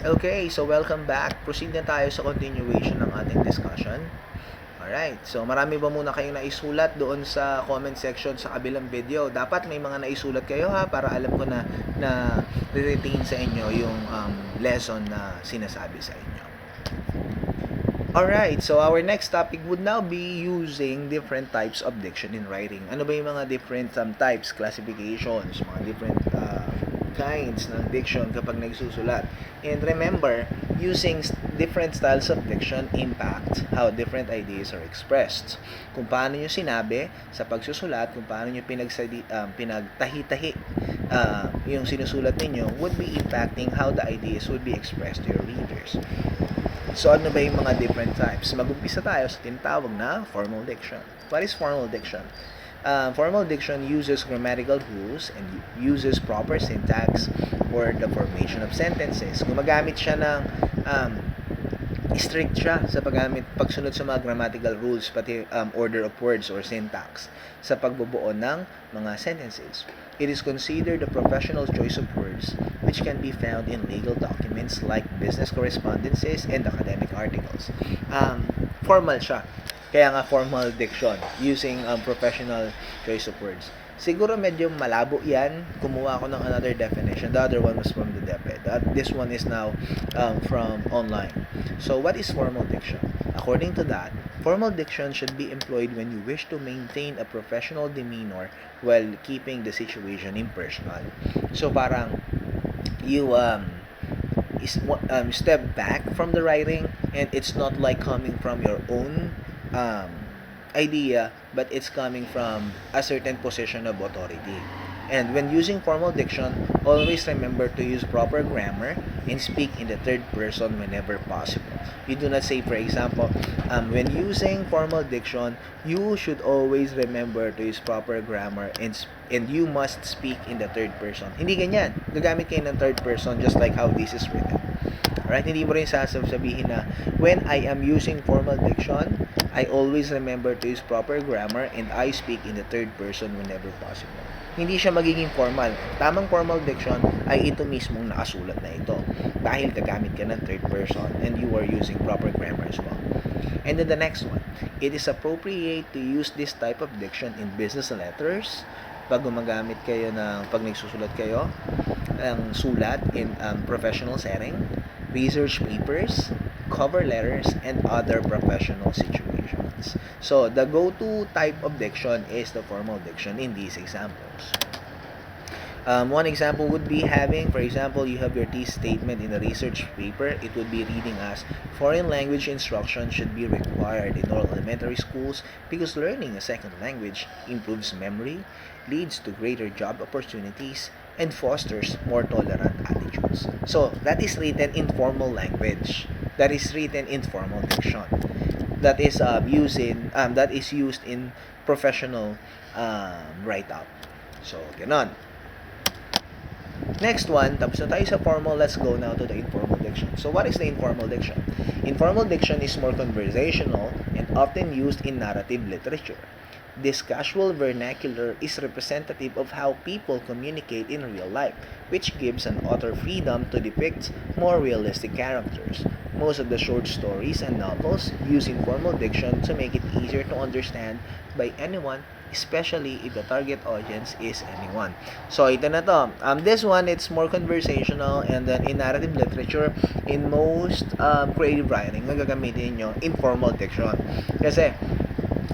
Okay, so welcome back. Proceed na tayo sa continuation ng ating discussion. Alright, so marami ba muna kayong naisulat doon sa comment section sa kabilang video? Dapat may mga naisulat kayo ha, para alam ko na re-retain sa inyo yung lesson na sinasabi sa inyo. Alright, so our next topic would now be using different types of diction in writing. Ano ba yung mga different types, classifications, mga different kinds ng diction kapag nagsusulat. And remember, using different styles of diction impact how different ideas are expressed. Kung paano nyo sinabi sa pagsusulat, kung paano nyo pinagtahi-tahi yung sinusulat ninyo would be impacting how the ideas would be expressed to your readers. So, ano ba yung mga different types? Mag-umpisa tayo sa tinatawag na formal diction. What is formal diction? Formal diction uses grammatical rules and uses proper syntax for the formation of sentences. Gumagamit siya ng strict siya sa pagsunod sa mga grammatical rules, pati order of words or syntax sa pagbubuo ng mga sentences. It is considered a professional choice of words which can be found in legal documents like business correspondences and academic articles. Formal siya. Kaya nga formal diction using professional choice of words. Siguro medyo malabo yan. Kumuha ako ng another definition. The other one was from the DepEd. This one is now from online. So what is formal diction? According to that, formal diction should be employed when you wish to maintain a professional demeanor while keeping the situation impersonal. So parang you step back from the writing and it's not like coming from your own idea, but it's coming from a certain position of authority. And when using formal diction, always remember to use proper grammar and speak in the third person whenever possible. You do not say, for example, when using formal diction, you should always remember to use proper grammar and you must speak in the third person. Hindi ganyan. Gagamit kayo ng third person just like how this is written. Alright, hindi mo rin sasabihin na when I am using formal diction, I always remember to use proper grammar and I speak in the third person whenever possible. Hindi siya magiging formal. Tamang formal diction ay ito mismong nakasulat na ito dahil gagamit ka ng third person and you are using proper grammar as well. And then the next one, it is appropriate to use this type of diction in business letters pag nagsusulat kayo ng sulat in professional setting, research papers, cover letters, and other professional situations. So, the go-to type of diction is the formal diction in these examples. One example would be having, for example, you have your thesis statement in a research paper. It would be reading as, foreign language instruction should be required in all elementary schools because learning a second language improves memory, leads to greater job opportunities, and fosters more tolerant attitudes. So, that is written in formal language. That is written in formal diction. That is used in professional write-up. So, ganon. Next one, tapos na tayo sa formal, let's go now to the informal diction. So, what is the informal diction? Informal diction is more conversational and often used in narrative literature. This casual vernacular is representative of how people communicate in real life, which gives an author freedom to depict more realistic characters. Most of the short stories and novels use informal diction to make it easier to understand by anyone, especially if the target audience is anyone. So, ito na to. This one, it's more conversational, and then in narrative literature, in most creative writing, gagamitin nyo informal diction. Kasi,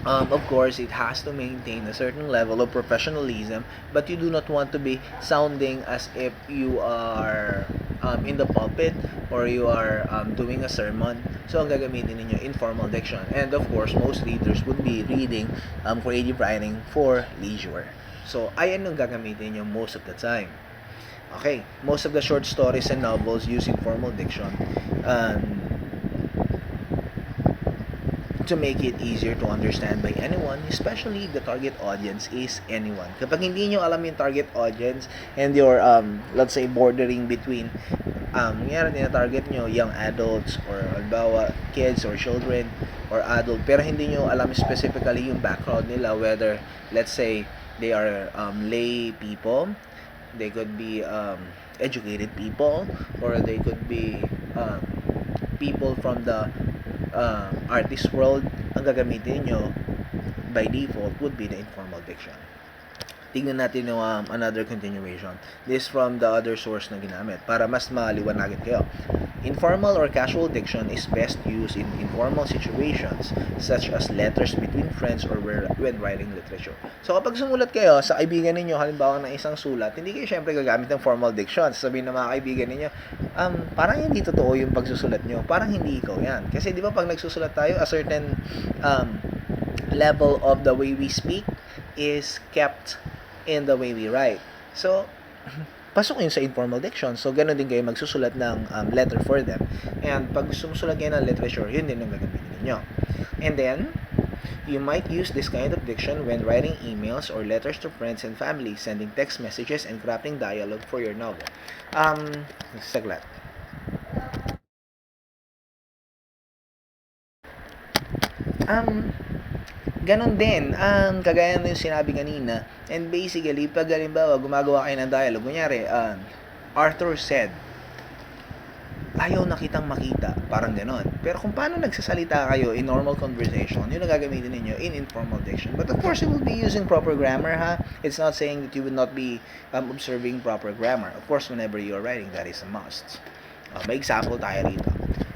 of course, it has to maintain a certain level of professionalism, but you do not want to be sounding as if you are in the pulpit or you are doing a sermon. So, ang gagamitin ninyo, informal diction. And of course, most readers would be reading creative writing for leisure. So, ayan yung gagamitin nyo most of the time. Okay, most of the short stories and novels use informal diction to make it easier to understand by anyone, especially if the target audience is anyone. Kapag hindi nyo alam yung target audience and you're, let's say, bordering between, target nyo young adults or albawa, kids or children or adult, pero hindi nyo alam specifically yung background nila, whether, let's say, they are lay people, they could be educated people, or they could be um, people from the artist world, ang gagamitin nyo by default would be the informal diction. Tingnan natin yung another continuation. This from the other source na ginamit para mas maliwanagan kayo. Informal or casual diction is best used in informal situations such as letters between friends or when writing literature. So kapag sumulat kayo sa kaibigan ninyo, halimbawa ng isang sulat, hindi kayo syempre gagamit ng formal diction. Sabihin ng mga kaibigan ninyo, parang hindi totoo yung pagsusulat nyo. Parang hindi ikaw yan. Kasi di ba pag nagsusulat tayo, a certain level of the way we speak is kept in the way we write. So, pasok yun sa informal diction. So, ganun din kayo magsusulat ng letter for them. And pag sumusulat kayo ng literature, yun din ang gagamitin ninyo. And then, you might use this kind of diction when writing emails or letters to friends and family, sending text messages, and crafting dialogue for your novel. Saglat. Ganon din, kagaya ng sinabi kanina. And basically, pag halimbawa, gumagawa kayo ng dialogue, kunyari, Arthur said, ayaw na kitang makita, parang ganon. Pero kung paano nagsasalita kayo in normal conversation, yun ang gagamitin ninyo in informal diction. But of course, you will be using proper grammar, ha? It's not saying that you will not be observing proper grammar. Of course, whenever you are writing, that is a must. May example tayo rito.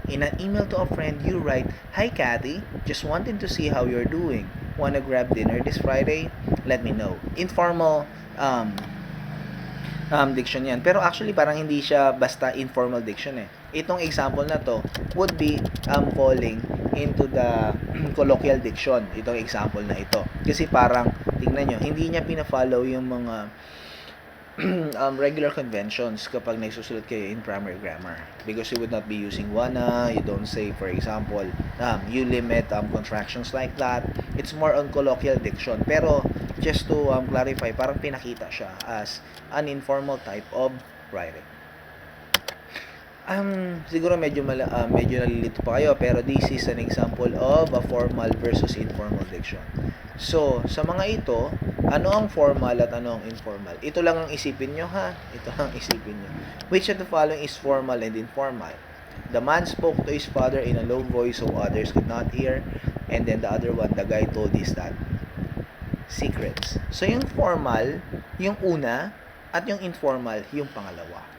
In an email to a friend, you write, "Hi Kathy, just wanted to see how you're doing. Wanna grab dinner this Friday? Let me know." Informal diction yan. Pero actually, parang hindi siya basta informal diction eh. Itong example na to would be falling into the colloquial diction. Itong example na ito. Kasi parang, tingnan nyo, hindi niya pina-follow yung mga regular conventions kapag nagsusulat kayo in primary grammar, because you would not be using wanna, you don't say, for example, you limit contractions like that. It's more on colloquial diction, pero just to clarify, parang pinakita siya as an informal type of writing. Siguro medyo nalilito pa kayo, pero this is an example of a formal versus informal diction. So, sa mga ito, ano ang formal at ano ang informal? Ito lang ang isipin nyo, ha? Ito lang ang isipin nyo. Which of the following is formal and informal? The man spoke to his father in a low voice so others could not hear. And then the other one, the guy told his dad secrets. So, yung formal, yung una, at yung informal, yung pangalawa.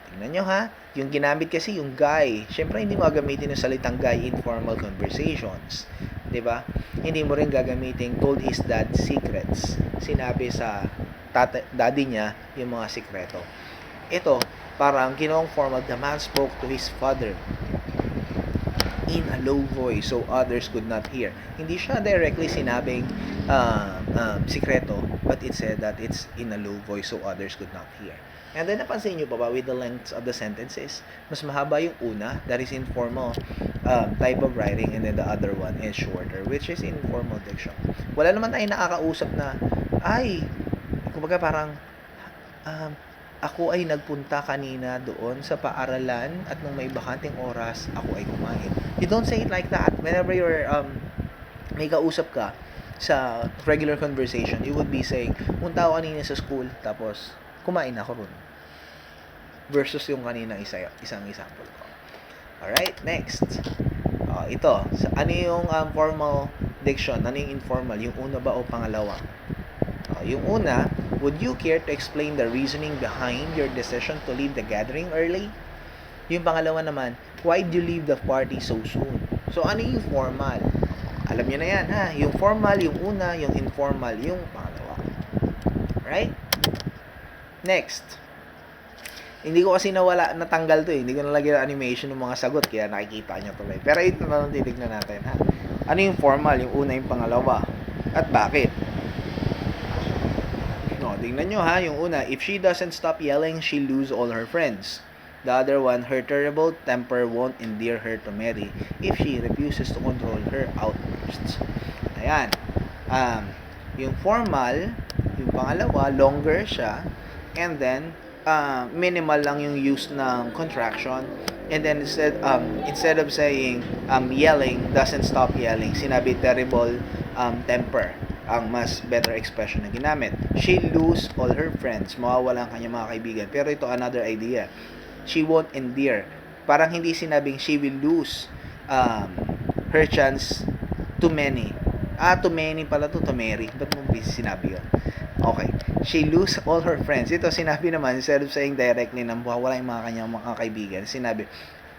Tingnan nyo, ha? Yung ginamit kasi yung guy. Siyempre, hindi mo gagamitin yung salitang guy in formal conversations. Diba? Hindi mo rin gagamitin told his dad secrets. Sinabi sa daddy niya yung mga sikreto. Ito, parang ginawang formal, the man spoke to his father in a low voice so others could not hear. Hindi siya directly sinabing sikreto, but it said that it's in a low voice so others could not hear. And then, napansin nyo pa ba with the lengths of the sentences? Mas mahaba yung una, that is informal type of writing, and then the other one is shorter, which is informal diction. Wala naman tayong nakakausap na, kumbaga parang, ako ay nagpunta kanina doon sa paaralan at nung may bakanting oras, ako ay kumain. You don't say it like that. Whenever you're, may kausap ka sa regular conversation, you would be saying, punta ako kanina sa school, tapos, kumain ako ron. Versus yung kanina isang example ko. Alright, next. Ito. Ano yung formal diction? Ano yung informal? Yung una ba o pangalawa? Yung una, would you care to explain the reasoning behind your decision to leave the gathering early? Yung pangalawa naman, why did you leave the party so soon? So, ano yung formal? Alam nyo na yan, ha? Yung formal, yung una, yung informal, yung pangalawa. Right? Next. Hindi ko kasi natanggal to eh. Hindi ko nalagyan animation ng mga sagot, kaya nakikita nyo tuloy. Pero ito na lang titignan natin, ha? Ano yung formal, yung una, yung pangalawa? At bakit? Tingnan nyo, ha? Yung una, if she doesn't stop yelling, she'll lose all her friends. The other one, her terrible temper won't endear her to Mary if she refuses to control her outbursts. Ayan. Yung formal, yung pangalawa, longer siya. And then, minimal lang yung use ng contraction. And then, instead of saying, yelling, doesn't stop yelling, sinabi terrible temper ang mas better expression na ginamit. She lose all her friends. Mawawala ang kanyang mga kaibigan. Pero ito, another idea. She won't endear. Parang hindi sinabing she will lose her chance to many. To many pala to marry. Ba't mo sinabi yun? Okay. She lose all her friends. Ito, sinabi naman, instead of saying directly na mawawala yung mga kanyang mga kaibigan, sinabi,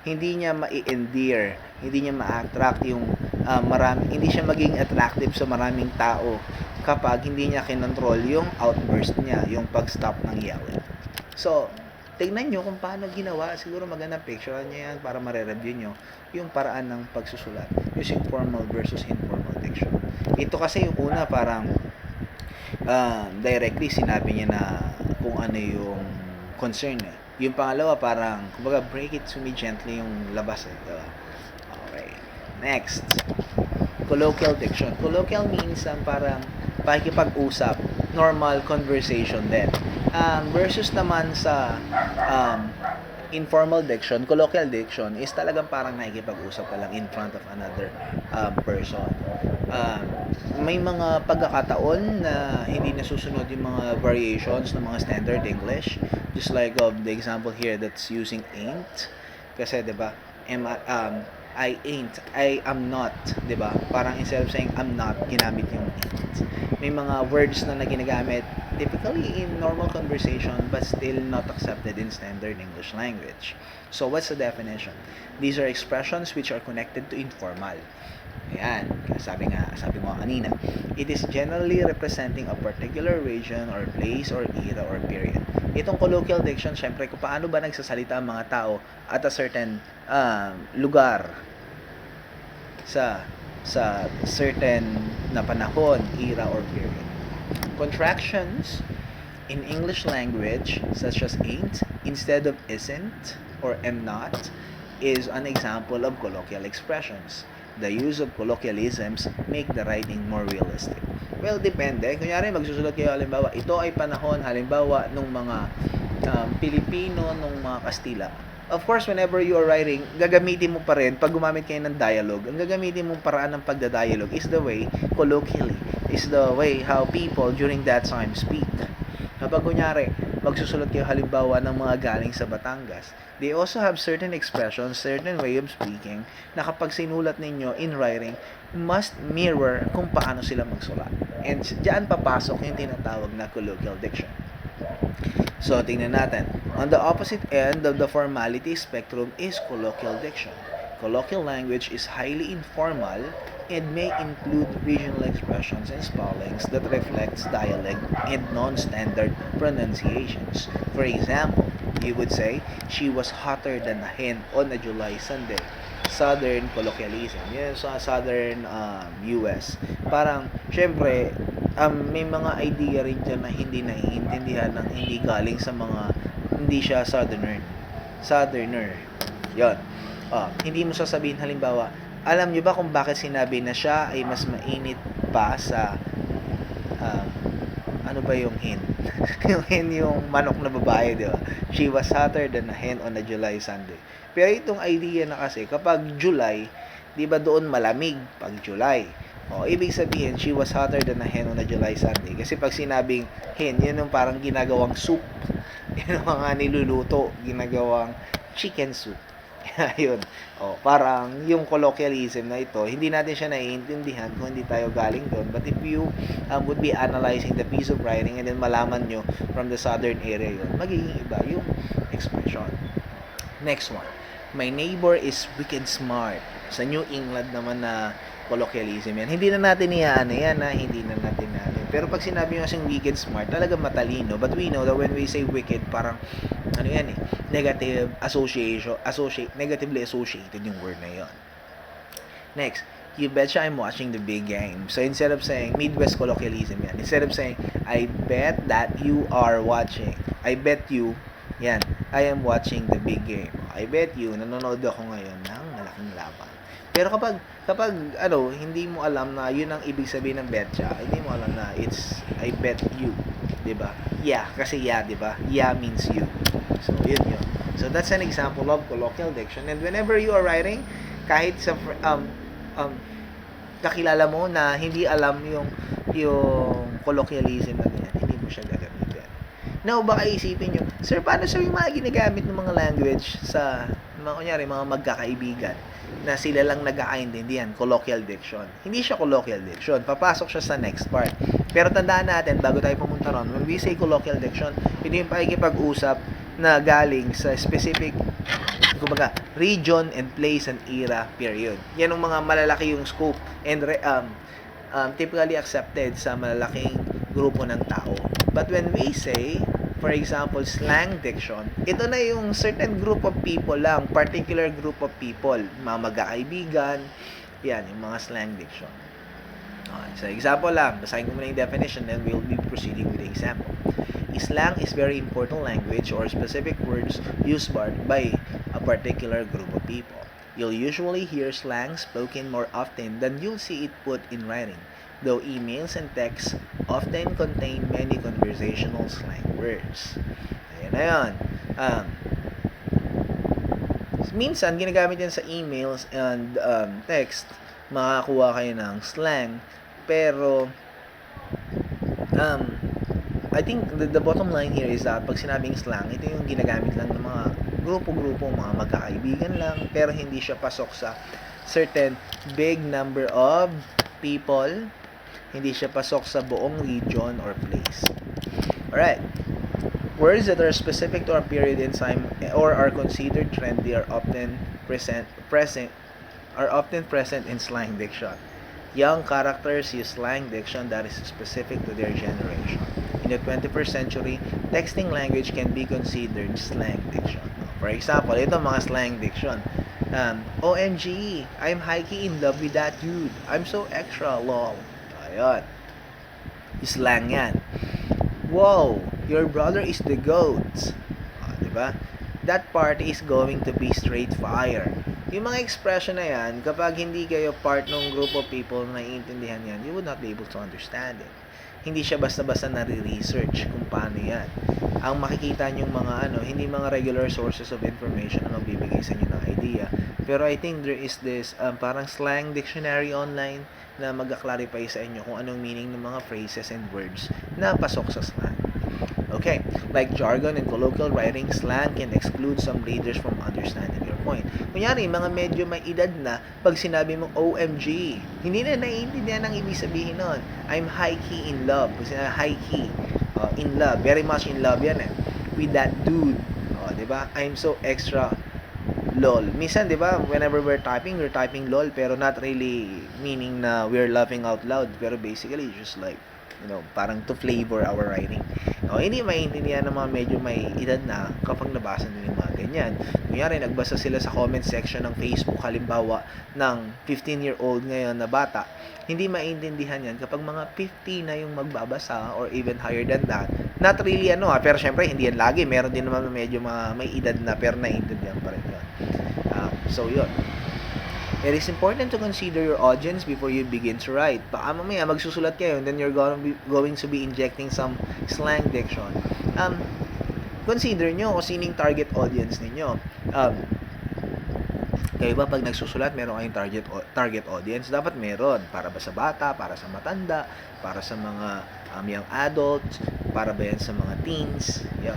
hindi niya ma-endear, hindi niya ma-attract yung hindi siya maging attractive sa maraming tao kapag hindi niya kinontrol yung outburst niya, yung pag-stop ng yelling. So, tignan nyo kung paano ginawa. Siguro magandang picture niya yan para mare-review nyo yung paraan ng pagsusulat using formal versus informal diction. Ito kasi yung una parang directly sinabi niya na kung ano yung concern niya. Yung pangalawa parang kumbaga break it to me gently yung labas Okay. Next. Colloquial diction. Colloquial means parang pakikipag-usap, normal conversation din. Versus naman sa informal diction, colloquial diction is talagang parang nakikipag-usap ka lang in front of another person. May mga pagkakataon na hindi nasusunod yung mga variations ng mga standard English, just like the example here that's using ain't, kasi 'di ba I ain't, I am not, 'di ba? Parang instead of saying I'm not, ginamit yung ain't. May mga words na ginagamit typically in normal conversation but still not accepted in standard English language. So what's the definition? These are expressions which are connected to informal. Ayan, sabi mo kanina. It is generally representing a particular region or place or era or period. Itong colloquial diction, syempre, kung paano ba nagsasalita ang mga tao at a certain lugar sa certain na panahon, era, or period. Contractions in English language, such as ain't, instead of isn't, or am not, is an example of colloquial expressions. The use of colloquialisms make the writing more realistic. Well, depende. Kunyari, magsusulat kayo, halimbawa, ito ay panahon, halimbawa, nung mga Pilipino, nung mga Kastila. Of course, whenever you are writing, gagamitin mo pa rin, pag gumamit kayo ng dialogue, ang gagamitin mong paraan ng pagdadialogue is the way, colloquially, is the way how people during that time speak. Kapag kunyari, magsusulat kayo halimbawa ng mga galing sa Batangas, they also have certain expressions, certain way of speaking, na kapag sinulat ninyo in writing, must mirror kung paano sila magsulat. And diyan papasok yung tinatawag na colloquial diction. So, tingnan natin. On the opposite end of the formality spectrum is colloquial diction. Colloquial language is highly informal and may include regional expressions and spellings that reflects dialect and non-standard pronunciations. For example, you would say, she was hotter than a hen on a July Sunday. Southern colloquialism. Yan sa Southern US. Parang, syempre, may mga idea rin dyan na hindi naiintindihan ng hindi galing sa mga, hindi siya Southerner. Yon. Hindi mo sasabihin halimbawa, alam nyo ba kung bakit sinabi na siya ay mas mainit pa sa ano ba yung hen? Yung hen yung manok na babae, di ba? She was hotter than a hen on a July Sunday. Pero itong idea na kasi, kapag July, di ba doon malamig pag July? Ibig sabihin, she was hotter than a hen on a July Sunday. Kasi pag sinabing hen, yun yung parang ginagawang soup. Yun yung mga niluluto, ginagawang chicken soup. Yun. Parang yung colloquialism na ito, hindi natin siya naiintindihan kung hindi tayo galing doon. But if you would be analyzing the piece of writing and then malaman nyo from the southern area yun, magiging iba yung expression. Next one. My neighbor is wicked smart. Sa New England naman na colloquialism yan. Hindi na natin hindi na natin Pero pag sinabi nyo kasing wicked smart, talaga matalino. But we know that when we say wicked, parang negative negatively associated yung word na yon. Next, you betcha I'm watching the big game. So instead of saying Midwest colloquialism yan, instead of saying I bet that you are watching, I bet you, yan, I am watching the big game. I bet you, nanonood ako ngayon ng malaking laban. Pero kapag hindi mo alam na yun ang ibig sabihin ng betcha, hindi mo alam na it's I bet you, 'di ba? Yeah, kasi yeah, 'di ba? Yeah means you. So yun. So that's an example of colloquial diction. And whenever you are writing, kahit sa kakilala mo na hindi alam yung colloquialism na ganyan, hindi mo siya gagamitin. Now, baka isipin nyo, sir, paano sa yung mga ginagamit ng mga language sa mga kunyari, mga magkakaibigan, na sila lang nagkakaintindihan, colloquial diction. Hindi siya colloquial diction, papasok siya sa next part. Pero tandaan natin, bago tayo pumunta ron, when we say colloquial diction, ito yung pakikipag-usap na galing sa specific, kumbaga, region and place and era period. Yan ang mga malalaki yung scope and typically accepted sa malalaking grupo ng tao. But when we say, for example, slang diction, ito na yung certain group of people lang, particular group of people, mga magkakaibigan, yan, yung mga slang diction. Okay, so example lang, basahin ko muna yung definition, then we'll be proceeding with the example. Slang is very important language or specific words used by a particular group of people. You'll usually hear slang spoken more often than you'll see it put in writing, though emails and texts often contain many conversational slang words. Ayan na yun. Minsan, ginagamit yan sa emails and text, makakuha kayo ng slang, pero I think the bottom line here is that pag sinabing slang, ito yung ginagamit lang ng mga grupo-grupo, mga magkakaibigan lang, pero hindi siya pasok sa certain big number of people, hindi siya pasok sa buong region or place. Alright. Words that are specific to a period in time or are considered trendy are often present in slang diction. Young characters use slang diction that is specific to their generation. In the 21st century, texting language can be considered slang diction. For example, ito mga slang diction. OMG, I'm high-key in love with that dude. I'm so extra, lol. Ayun. Slang yan. Wow, your brother is the GOAT. Diba? That party is going to be straight fire. Yung mga expression na yan, kapag hindi kayo part ng group of people na naiintindihan yan, you would not be able to understand it. Hindi siya basta-basta nare-research kung paano yan. Ang makikita nyo mga hindi mga regular sources of information na magbibigay sa inyo ng idea. Pero I think there is this parang slang dictionary online na mag-clarify sa inyo kung anong meaning ng mga phrases and words na pasok sa slang. Okay, like jargon and colloquial writing, slang can exclude some readers from understanding your point. Kunyari, mga medyo may edad na, pag sinabi mong OMG, hindi na naiintindihan ang ibig sabihin nun. I'm high-key in love. Kasi high-key, in love, very much in love yan with that dude. Diba? I'm so extra lol. Minsan, diba, whenever we're typing lol, pero not really meaning na we're laughing out loud. Pero basically, just like, parang to flavor our writing. Hindi maintindihan ng mga medyo may edad na kapag nabasa nila yung mga ganyan. Kunyari, nagbasa sila sa comment section ng Facebook, halimbawa, ng 15-year-old ngayon na bata, hindi maintindihan yan kapag mga 50 na yung magbabasa or even higher than that. Not really pero syempre, hindi yan lagi. Meron din naman medyo mga may edad na pero naiintindihan pa rin yun. So, yun. It is important to consider your audience before you begin to write. Baka mamaya magsusulat kayo and then you're going to be injecting some slang diction. Consider nyo kung sining target audience ninyo. Kayo ba pag nagsusulat, meron kayong target audience? Dapat meron. Para ba sa bata, para sa matanda, para sa mga young adults, para ba yan sa mga teens? Yeah.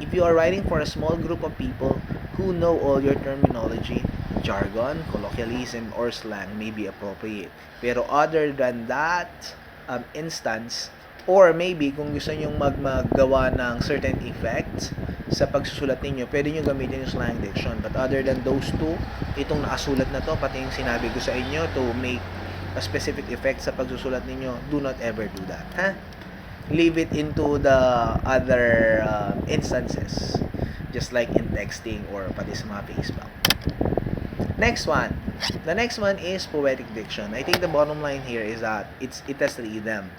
If you are writing for a small group of people who know all your terminology, jargon, colloquialism, or slang may be appropriate. Pero other than that instance, or maybe kung gusto nyo maggawa ng certain effects sa pagsusulat ninyo, pwede nyo gamitin yung slang diction. But other than those two, itong nakasulat na to, pati yung sinabi ko sa inyo to make a specific effect sa pagsusulat ninyo, do not ever do that. Leave it into the other instances, just like in texting or pati sa mga Facebook. Next one. The next one is poetic diction. I think the bottom line here is that it has three them.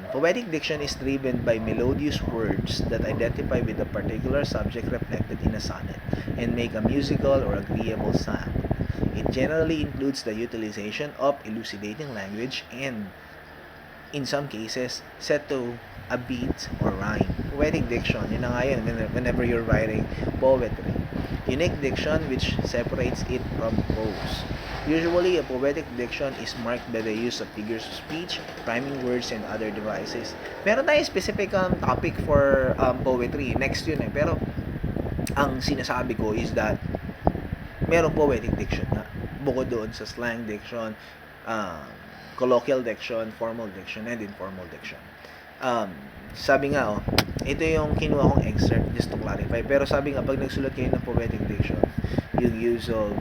Poetic diction is driven by melodious words that identify with a particular subject reflected in a sonnet and make a musical or agreeable sound. It generally includes the utilization of elucidating language and, in some cases, set to a beat or rhyme. Poetic diction, yun na nga yun, whenever you're writing poetry. Unique diction which separates it from prose. Usually, a poetic diction is marked by the use of figures of speech, rhyming words, and other devices. Meron tayong specific topic for poetry. Next yun Pero, ang sinasabi ko is that merong poetic diction na. Bukod doon sa slang diction, um, colloquial diction, formal diction, and informal diction. Sabi nga, ito yung kinuha kong excerpt just to clarify. Pero sabi nga, pag nagsulat kayo ng poetic diction, yung use of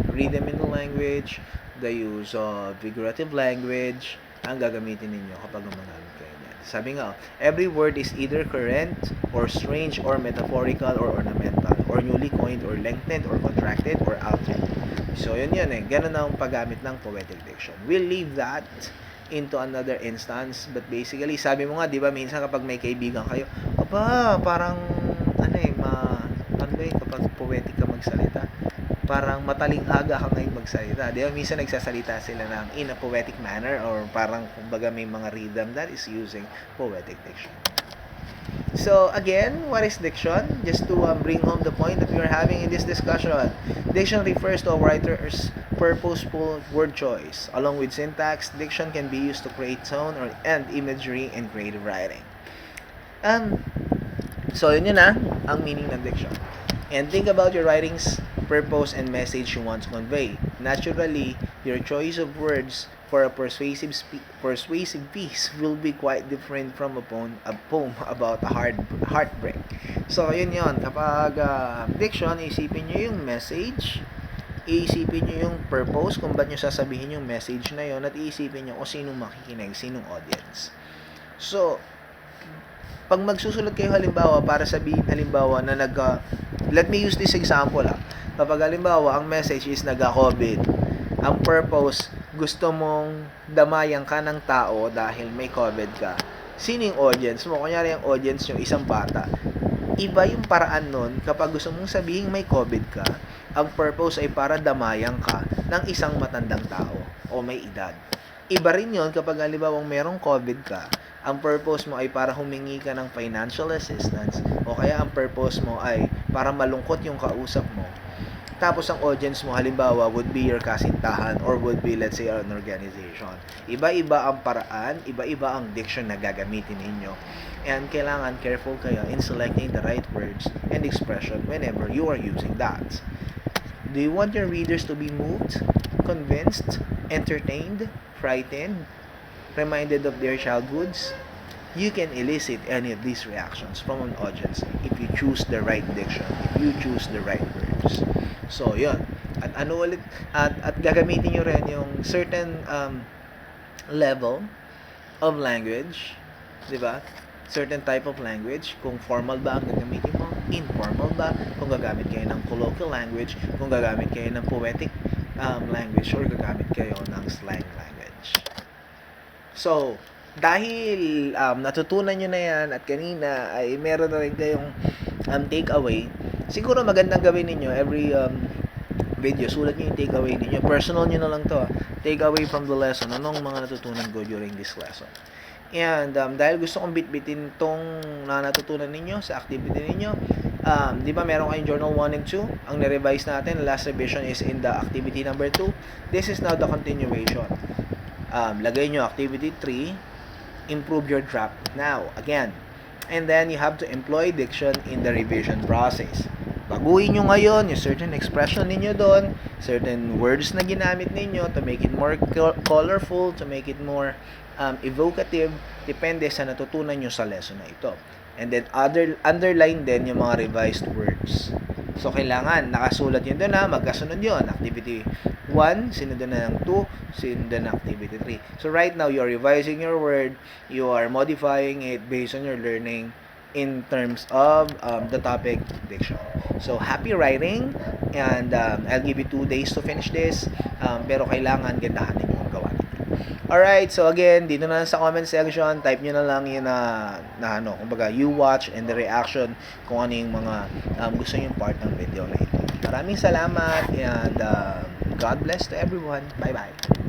rhythm in the language, the use of figurative language, ang gagamitin ninyo kapag gumagamit kayo niyan. Sabi nga, every word is either current, or strange, or metaphorical, or ornamental, or newly coined, or lengthened, or contracted, or altered. So, yun ganun ang paggamit ng poetic diction. We'll leave that into another instance, but basically, sabi mo nga, di ba, minsan kapag may kaibigan kayo, parang, kapag poetic ka magsalita, parang matalinghaga ka ngayon magsalita. Di ba, minsan nagsasalita sila ng in a poetic manner, or parang, kumbaga, may mga rhythm that is using poetic diction. So, again, what is diction? Just to bring home the point that we are having in this discussion. Diction refers to a writer's purposeful word choice. Along with syntax, diction can be used to create tone and imagery in creative writing. So, yun ang meaning ng diction. And think about your writing's purpose and message you want to convey. Naturally, your choice of words for a persuasive piece will be quite different from a poem about a heartbreak. So, yun. Kapag diction, isipin nyo yung message, iisipin nyo yung purpose, kung ba't nyo sasabihin yung message na yun, at iisipin nyo kung sinong makikinig, sinong audience. So, pag magsusulat kayo halimbawa, para sabihin halimbawa na let me use this example kapag halimbawa, ang message is nagka-COVID, ang purpose, gusto mong damayan ka ng tao dahil may COVID ka. Sino yung audience mo? Kunyari yung audience yung isang bata. Iba yung paraan nun kapag gusto mong sabihin may COVID ka, ang purpose ay para damayan ka ng isang matandang tao o may edad. Iba rin yun kapag halimbawa merong COVID ka, ang purpose mo ay para humingi ka ng financial assistance, o kaya ang purpose mo ay para malungkot yung kausap mo. Tapos ang audience mo halimbawa would be your kasintahan, or would be, let's say, an organization. Iba-iba ang paraan, iba-iba ang diction na gagamitin ninyo. And kailangan careful kayo in selecting the right words and expression whenever you are using that. Do you want your readers to be moved, convinced, entertained, frightened, reminded of their childhoods? You can elicit any of these reactions from an audience if you choose the right diction, if you choose the right words. So, yun. At gagamitin nyo rin yung certain level of language, di ba? Certain type of language, kung formal ba ang gagamitin mo, informal ba, kung gagamit kayo ng colloquial language, kung gagamit kayo ng poetic language, or gagamit kayo ng slang language. So, dahil natutunan nyo na yan at kanina ay meron na rin kayong takeaway, siguro magandang gawin ninyo every video, sulat nyo yung takeaway ninyo. Personal nyo na lang to. Takeaway from the lesson. Anong mga natutunan ko during this lesson? And dahil gusto kong bitbitin tong natutunan ninyo sa activity ninyo, di ba meron kayong journal 1 and 2? Ang nirevise natin, last revision is in the activity number 2. This is now the continuation. Lagay nyo activity 3, improve your draft now. Again, and then you have to employ diction in the revision process. Baguhin nyo ngayon yung certain expression ninyo doon, certain words na ginamit ninyo to make it more colorful, to make it more evocative, depende sa natutunan nyo sa lesson na ito. And then underline din yung mga revised words. So, kailangan nakasulat yun doon magkasunod yun. Activity 1, sinundan na ng 2, sinundan na activity 3. So, right now, you're revising your word, you are modifying it based on your learning in terms of the topic diction. So, happy writing, and I'll give you 2 days to finish this, pero kailangan gandahan ninyo ang gawa ninyo. Alright, so again, dito na lang sa comment section, type nyo na lang yun kumbaga, you watch and the reaction kung ano yung mga gusto nyo part ng video na ito. Maraming salamat, and God bless to everyone. Bye-bye.